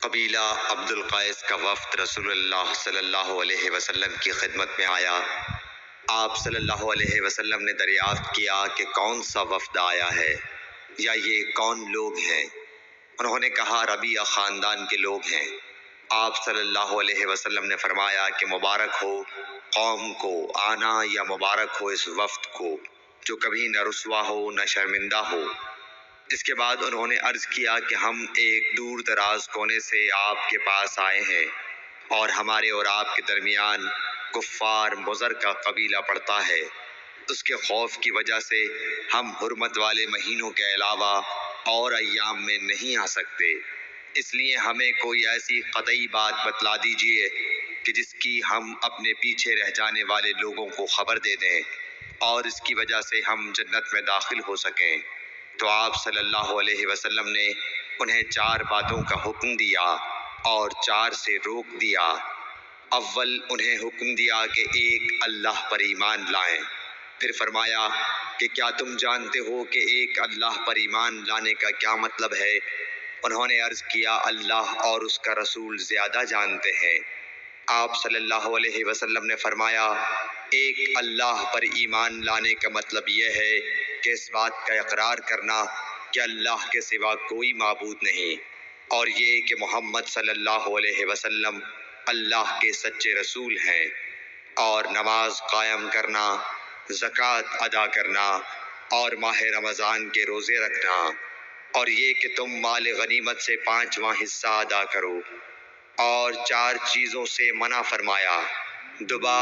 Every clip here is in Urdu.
قبیلہ عبد القیس کا وفد رسول اللہ صلی اللہ علیہ وسلم کی خدمت میں آیا۔ آپ صلی اللہ علیہ وسلم نے دریافت کیا کہ کون سا وفد آیا ہے یا یہ کون لوگ ہیں؟ انہوں نے کہا ربیعہ خاندان کے لوگ ہیں۔ آپ صلی اللہ علیہ وسلم نے فرمایا کہ مبارک ہو قوم کو آنا یا مبارک ہو اس وفد کو جو کبھی نہ رسوا ہو نہ شرمندہ ہو۔ اس کے بعد انہوں نے عرض کیا کہ ہم ایک دور دراز کونے سے آپ کے پاس آئے ہیں اور ہمارے اور آپ کے درمیان کفار مضر کا قبیلہ پڑتا ہے۔ اس کے خوف کی وجہ سے ہم حرمت والے مہینوں کے علاوہ اور ایام میں نہیں آ سکتے، اس لیے ہمیں کوئی ایسی قطعی بات بتلا دیجیے کہ جس کی ہم اپنے پیچھے رہ جانے والے لوگوں کو خبر دے دیں اور اس کی وجہ سے ہم جنت میں داخل ہو سکیں۔ تو آپ صلی اللہ علیہ وسلم نے انہیں 4 باتوں کا حکم دیا اور 4 سے روک دیا۔ اول انہیں حکم دیا کہ ایک اللہ پر ایمان لائیں۔ پھر فرمایا کہ کیا تم جانتے ہو کہ ایک اللہ پر ایمان لانے کا کیا مطلب ہے؟ انہوں نے عرض کیا اللہ اور اس کا رسول زیادہ جانتے ہیں۔ آپ صلی اللہ علیہ وسلم نے فرمایا ایک اللہ پر ایمان لانے کا مطلب یہ ہے کہ اس بات کا اقرار کرنا کہ اللہ کے سوا کوئی معبود نہیں، اور یہ کہ محمد صلی اللہ علیہ وسلم اللہ کے سچے رسول ہیں، اور نماز قائم کرنا، زکوٰۃ ادا کرنا اور ماہ رمضان کے روزے رکھنا، اور یہ کہ تم مال غنیمت سے 5واں حصہ ادا کرو، اور 4 چیزوں سے منع فرمایا، دبا،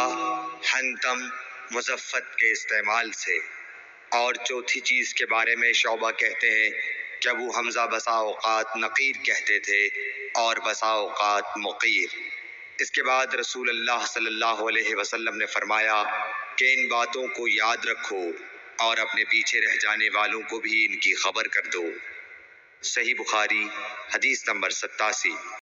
حنتم، مزفت کے استعمال سے۔ اور چوتھی چیز کے بارے میں شعبہ کہتے ہیں کہ ابو حمزہ بسا اوقات نقیر کہتے تھے اور بسا اوقات مقیر۔ اس کے بعد رسول اللہ صلی اللہ علیہ وسلم نے فرمایا کہ ان باتوں کو یاد رکھو اور اپنے پیچھے رہ جانے والوں کو بھی ان کی خبر کر دو۔ صحیح بخاری حدیث نمبر 87۔